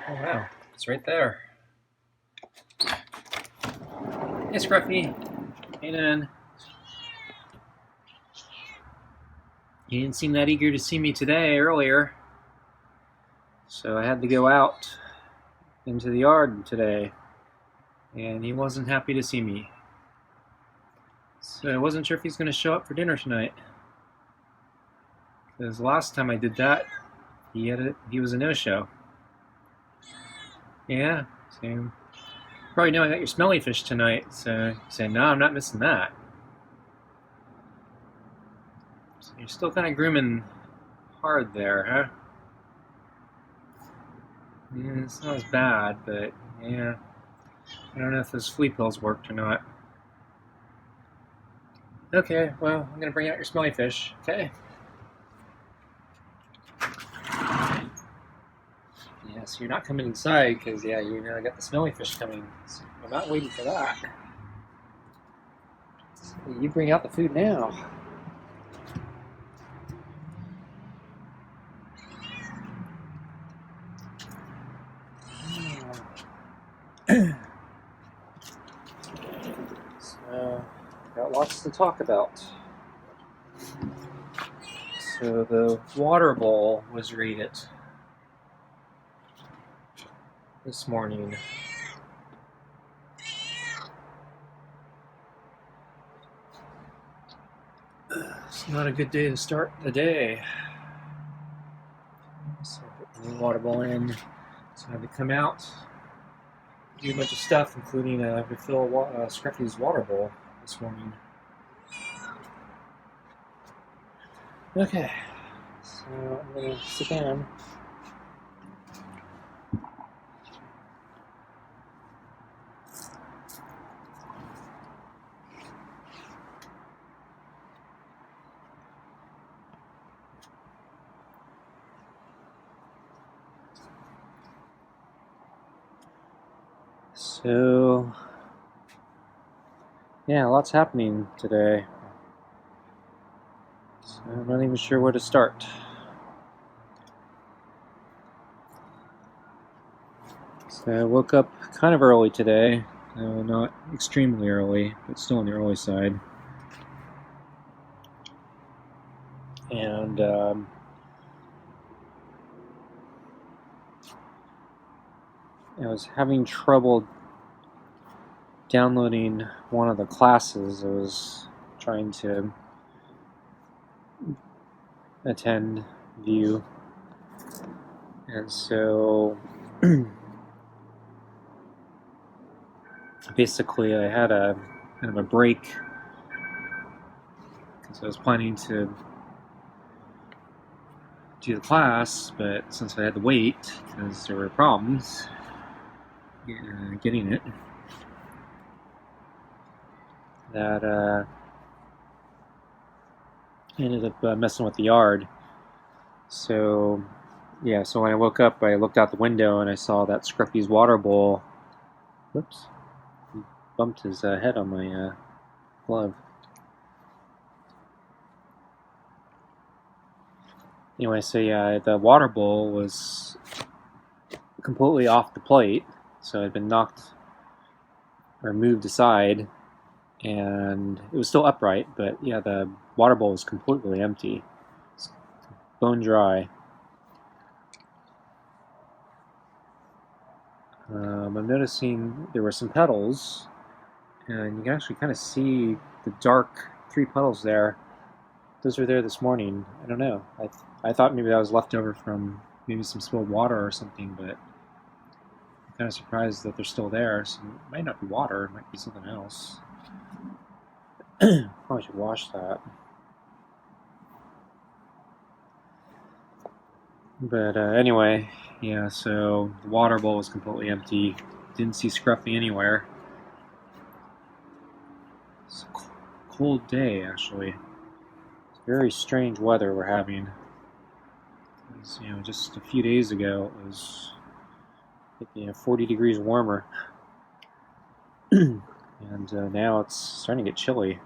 Oh wow, it's right there. Hey Scruffy, hey Nan. You didn't seem that eager to see me today earlier, so I had to go out into the yard today, and he wasn't happy to see me. So I wasn't sure if he's going to show up for dinner tonight. Because last time I did that, he was a no-show. Yeah, so probably know I got your smelly fish tonight, so he said, no, I'm not missing that. So you're still kind of grooming hard there, huh? Yeah, it's not as bad, but yeah, I don't know if those flea pills worked or not. Okay, well, I'm gonna bring out your smelly fish, okay? Yeah, so you're not coming inside, because, yeah, you know I got the smelly fish coming, so I'm not waiting for that. So you bring out the food now. So, got lots to talk about. So the water bowl was raided this morning. It's not a good day to start the day. So I put the new water bowl in. So I had to come out, do a bunch of stuff, including refill Scruffy's water bowl this morning. Okay, so I'm going to sit down. So, yeah, lots happening today. So I'm not even sure where to start. So I woke up kind of early today. Not extremely early, but still on the early side. And I was having trouble downloading one of the classes I was trying to attend, view. And so basically I had a kind of a break because I was planning to do the class, but since I had to wait because there were problems getting it, that I ended up messing with the yard. So yeah, so when I woke up, I looked out the window and I saw that Scruffy's water bowl. Whoops, he bumped his head on my glove. Anyway, so yeah, the water bowl was completely off the plate, so it had been knocked or moved aside, and it was still upright, but yeah, the water bowl was completely empty. It's bone dry. I'm noticing there were some petals, and you can actually kind of see the dark 3 petals there. Those were there this morning. I don't know. I thought maybe that was left over from maybe some spilled water or something, but I'm kind of surprised that they're still there. So it might not be water. It might be something else. Probably should wash that. But anyway, yeah, so the water bowl was completely empty. Didn't see Scruffy anywhere. It's a cold day, actually. It's very strange weather we're having. Because, just a few days ago, it was 40 degrees warmer. And now it's starting to get chilly.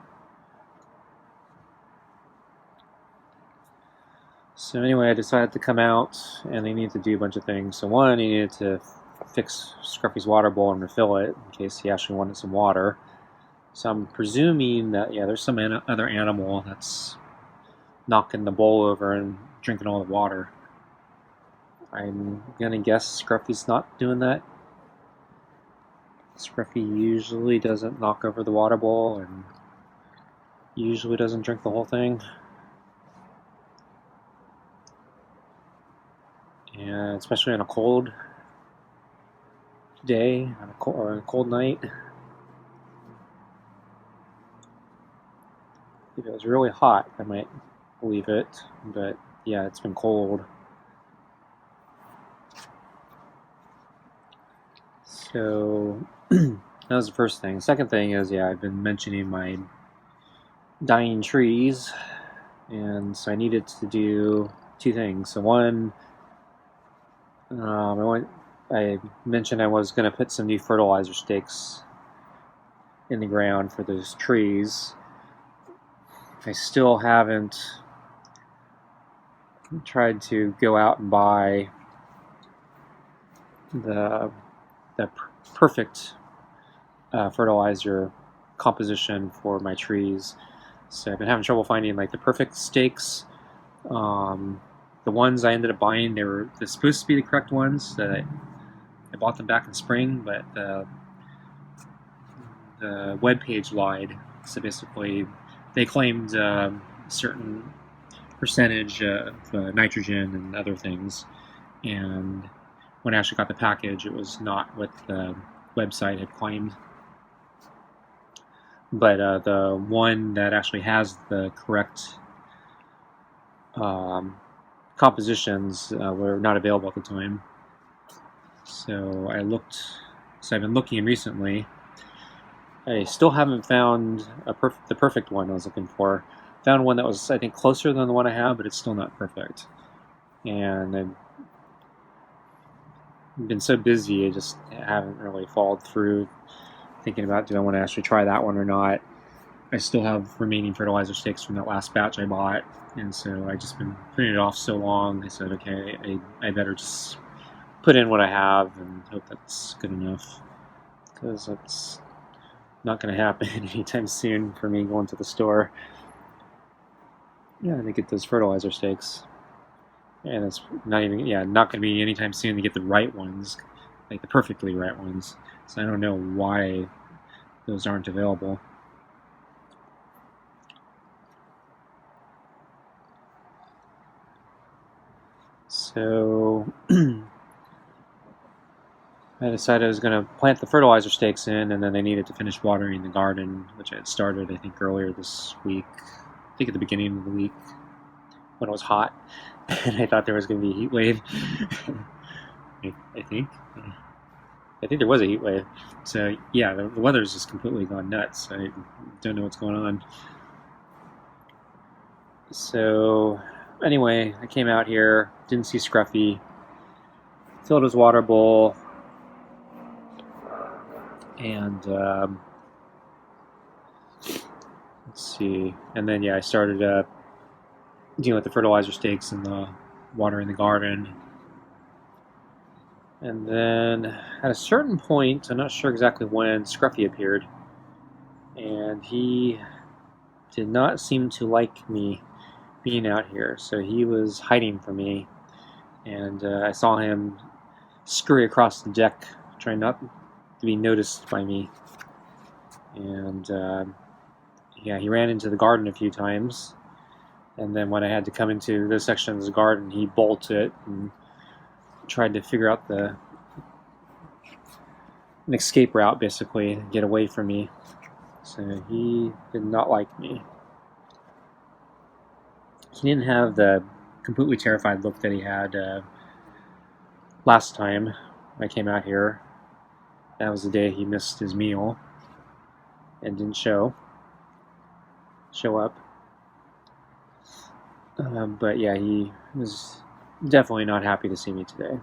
So anyway, I decided to come out, and they needed to do a bunch of things. So one, he needed to fix Scruffy's water bowl and refill it in case he actually wanted some water. So I'm presuming that, yeah, there's some other animal that's knocking the bowl over and drinking all the water. I'm gonna guess Scruffy's not doing that. Scruffy usually doesn't knock over the water bowl and usually doesn't drink the whole thing. And especially on a cold day or a cold night. If it was really hot, I might believe it, but yeah, it's been cold. So that was the first thing. Second thing is, yeah, I've been mentioning my dying trees, and so I needed to do two things. So one, I mentioned I was going to put some new fertilizer stakes in the ground for those trees. I still haven't tried to go out and buy the perfect fertilizer composition for my trees. So I've been having trouble finding like the perfect stakes. The ones I ended up buying, they're supposed to be the correct ones. I bought them back in spring, but the web page lied. So basically, they claimed a certain percentage of nitrogen and other things, and when I actually got the package, it was not what the website had claimed. But the one that actually has the correct compositions were not available at the time. So I've been looking recently. I still haven't found the perfect one I was looking for. Found one that was, I think, closer than the one I have, but it's still not perfect. And I've been so busy, I just haven't really followed through thinking about, do I want to actually try that one or not. I still have remaining fertilizer stakes from that last batch I bought, and so I've just been putting it off so long. I said, okay, I better just put in what I have and hope that's good enough, because that's not going to happen anytime soon for me going to the store. Yeah, to get those fertilizer stakes. And it's not even, not going to be anytime soon to get the right ones, like the perfectly right ones. So I don't know why those aren't available. So I decided I was going to plant the fertilizer stakes in, and then I needed to finish watering the garden, which I had started, I think, earlier this week. I think at the beginning of the week when it was hot, and I thought there was going to be a heat wave. I think there was a heat wave. So yeah, the weather's just completely gone nuts. I don't know what's going on. So anyway, I came out here, didn't see Scruffy, filled his water bowl, and let's see. And then I started dealing with the fertilizer stakes and the water in the garden. And then at a certain point, I'm not sure exactly when, Scruffy appeared, and he did not seem to like me being out here, so he was hiding from me, and I saw him scurry across the deck, trying not to be noticed by me. And he ran into the garden a few times, and then when I had to come into this section of the garden, he bolted and tried to figure out an escape route, basically, to get away from me. So he did not like me. He didn't have the completely terrified look that he had last time I came out here. That was the day he missed his meal and didn't show up. But yeah, he was definitely not happy to see me today.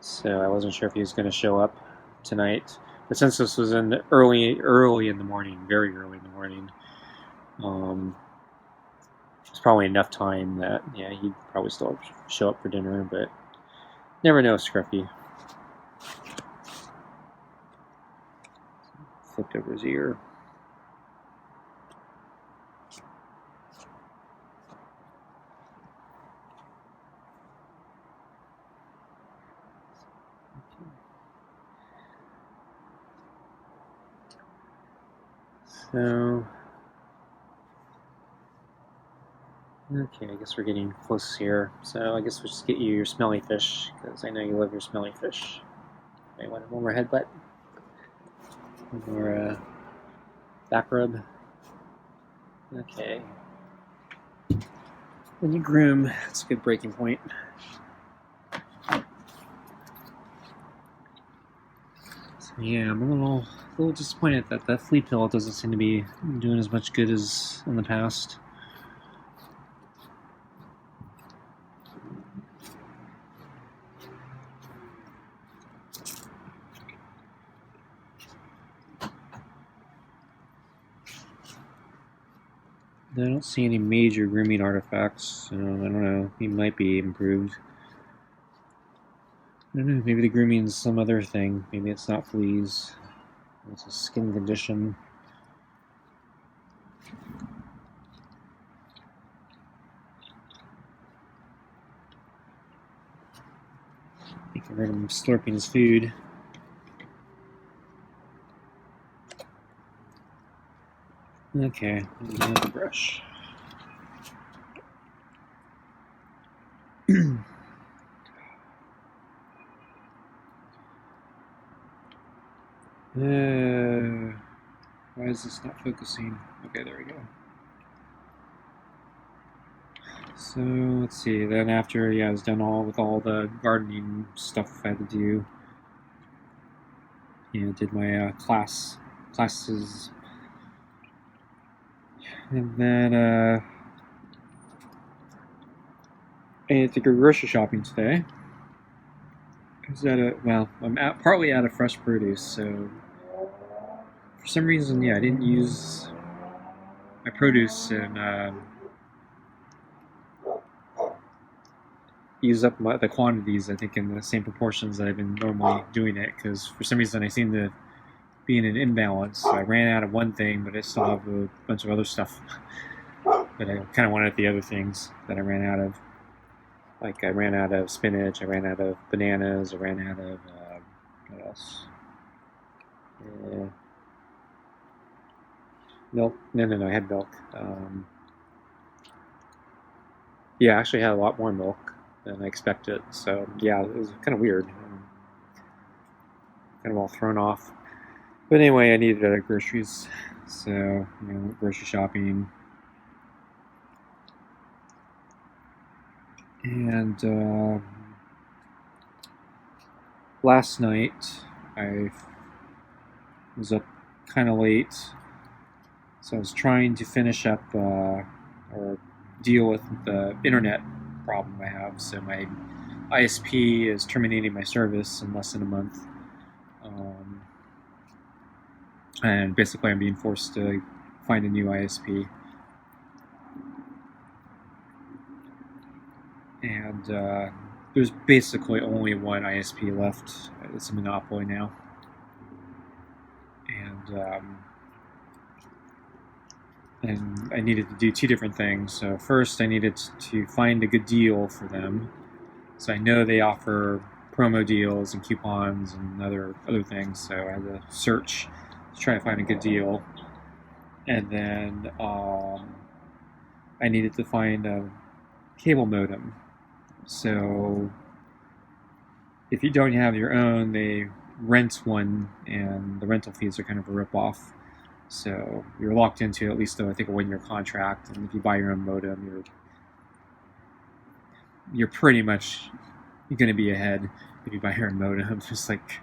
So I wasn't sure if he was going to show up tonight. But since this was in early in the morning, very early in the morning, it's probably enough time that, yeah, he'd probably still show up for dinner, but never know, Scruffy. Flipped over his ear. So, okay, I guess we're getting close here. So I guess we'll just get you your smelly fish, because I know you love your smelly fish. Okay, one more headbutt. One more back rub. Okay. Then you groom. That's a good breaking point. So yeah, I'm a little disappointed that that flea pill doesn't seem to be doing as much good as in the past. I don't see any major grooming artifacts. I don't know. He might be improved. I don't know. Maybe the grooming's some other thing. Maybe it's not fleas. It's a skin condition. I think I heard him slurping his food. Okay, another brush. Why is this not focusing? Okay, there we go. So let's see. Then after, yeah, I was done with all the gardening stuff I had to do. Did my classes, and then I had to go grocery shopping today. I'm partly out of fresh produce, so for some reason, yeah, I didn't use my produce and use up the quantities, I think, in the same proportions that I've been normally doing it, because for some reason I seem to be in an imbalance. I ran out of one thing, but I still have a bunch of other stuff but I kind of wanted the other things that I ran out of. Like I ran out of spinach, I ran out of bananas, I ran out of, what else? Milk? No, I had milk. Yeah, I actually had a lot more milk than I expected. So yeah, it was kind of weird. Kind of all thrown off. But anyway, I needed groceries, so grocery shopping. And last night I was up kind of late, so I was trying to finish up or deal with the internet problem I have. So my ISP is terminating my service in less than a month. And basically I'm being forced to find a new ISP. And there's basically only one ISP left. It's a monopoly now. And I needed to do two different things. So first I needed to find a good deal for them. So I know they offer promo deals and coupons and other things, so I had to search to try to find a good deal. And then I needed to find a cable modem. So if you don't have your own, they rent one, and the rental fees are kind of a ripoff. So you're locked into at least, I think, a 1-year contract. And if you buy your own modem, you're pretty much going to be ahead if you buy your own modem. Just like,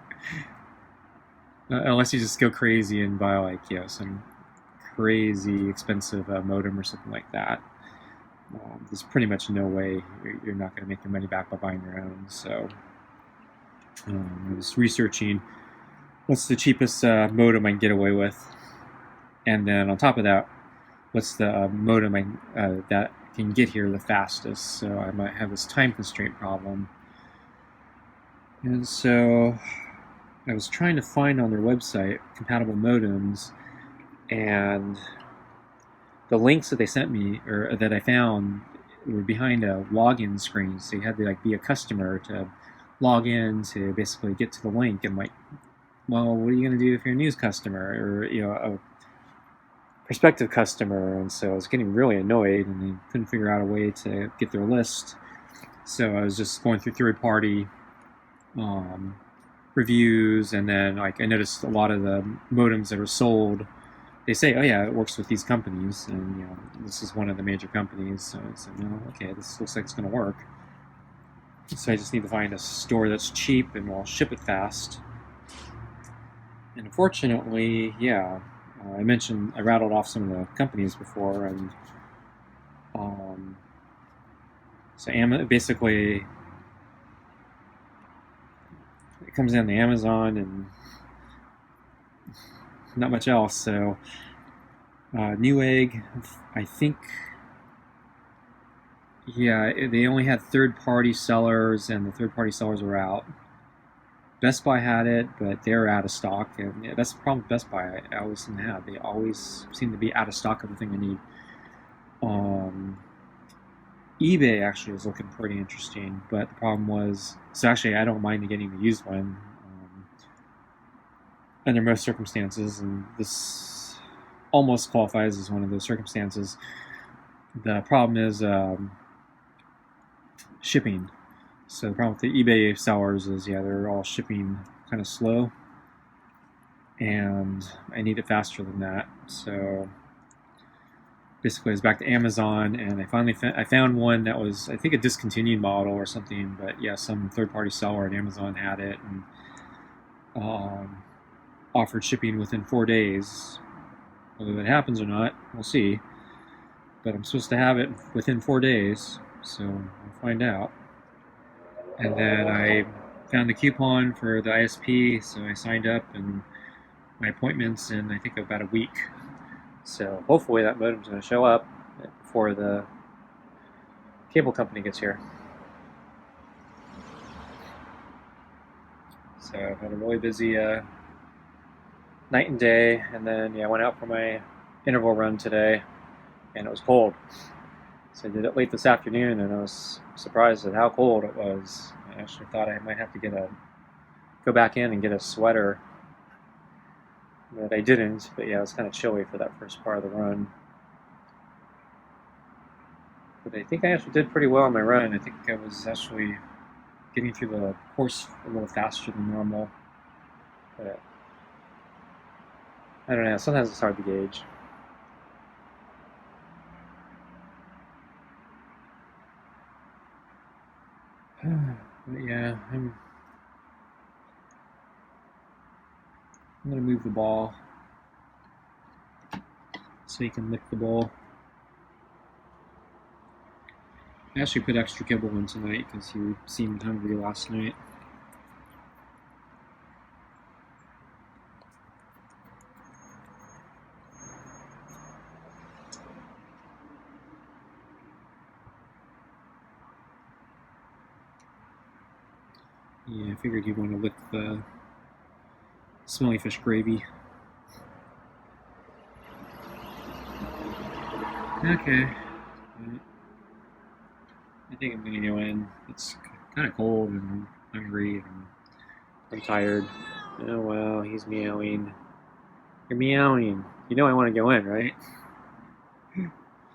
unless you just go crazy and buy some crazy expensive modem or something like that. There's pretty much no way you're not going to make your money back by buying your own. So I was researching what's the cheapest modem I can get away with, and then on top of that, what's the modem that can get here the fastest, so I might have this time constraint problem. And so I was trying to find on their website compatible modems, and the links that they sent me, or that I found, were behind a login screen. So you had to be a customer to log in to basically get to the link. And well, what are you going to do if you're a news customer or a prospective customer? And so I was getting really annoyed, and they couldn't figure out a way to get their list. So I was just going through third-party reviews, and then I noticed a lot of the modems that are sold, they say, oh yeah, it works with these companies, and this is one of the major companies. So I said, no, okay, this looks like it's going to work. So I just need to find a store that's cheap and will ship it fast. And unfortunately, yeah, I rattled off some of the companies before, and so basically it comes down to Amazon and not much else. So Newegg, I think, yeah, they only had third-party sellers, and the third-party sellers were out. Best Buy had it, but they're out of stock, and that's the problem with Best Buy. I always seem to have. They always seem to be out of stock of the thing I need. eBay actually was looking pretty interesting, but the problem was, so actually I don't mind getting the used one under most circumstances, and this almost qualifies as one of those circumstances. The problem is shipping. So the problem with the eBay sellers is, they're all shipping kind of slow, and I need it faster than that. So basically I was back to Amazon, and I found one that was, I think, a discontinued model or something, but yeah, some third-party seller at Amazon had it, and offered shipping within 4 days. Whether that happens or not, we'll see. But I'm supposed to have it within 4 days, so we'll find out. And then I found the coupon for the ISP, so I signed up, and my appointment's in, I think, about a week. So hopefully that modem's going to show up before the cable company gets here. So I've had a really busy night and day, and then I went out for my interval run today, and it was cold. So I did it late this afternoon, and I was surprised at how cold it was. I actually thought I might have to go back in and get a sweater, but I didn't. But yeah, it was kind of chilly for that first part of the run. But I think I actually did pretty well on my run. I think I was actually getting through the course a little faster than normal. But I don't know, sometimes it's hard to gauge. But yeah, I'm going to move the ball so you can lick the bowl. I actually put extra kibble in tonight because you seemed hungry last night. Yeah, I figured you'd want to lick the smelly fish gravy. Okay. I think I'm going to go in. It's kind of cold, and I'm hungry, and I'm tired. Oh, well, he's meowing. You're meowing. You know I want to go in, right?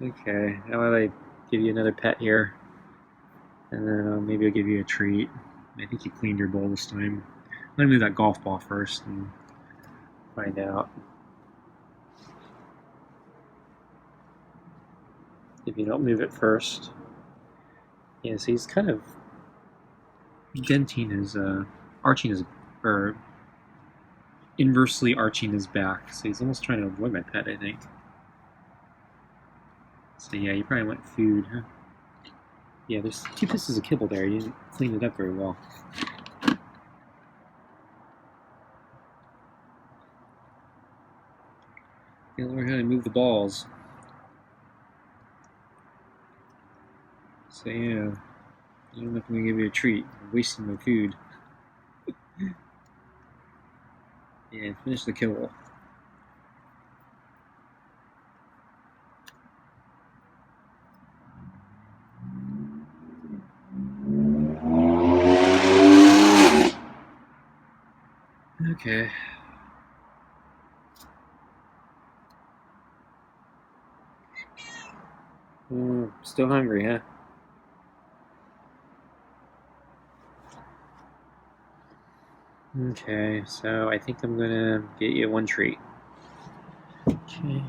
Okay, how about I give you another pet here? And then maybe I'll give you a treat. I think you cleaned your bowl this time. Let me move that golf ball first and find out. If you don't move it first. Yeah, so he's kind of denting his, arching his, or inversely arching his back. So he's almost trying to avoid my pet, I think. So yeah, you probably want food, huh? Yeah, there's 2 pieces of kibble there. You didn't clean it up very well. You gotta learn how to move the balls. So yeah, I'm not going to give you a treat. I'm wasting my food. Yeah, finish the kill. Okay. Still hungry, huh? Okay, so I think I'm gonna get you one treat. Okay.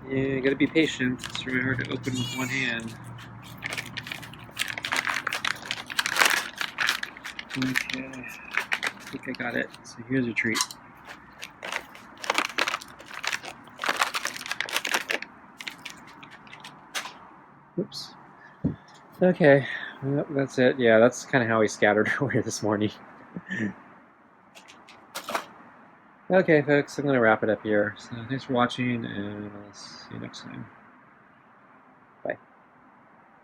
Yeah, you gotta be patient. It's really hard to open with one hand. Okay, I think I got it. So here's a treat. Oops. Okay, well, that's it. Yeah, that's kind of how we scattered earlier this morning. Okay, folks, I'm going to wrap it up here. So thanks for watching, and I'll see you next time.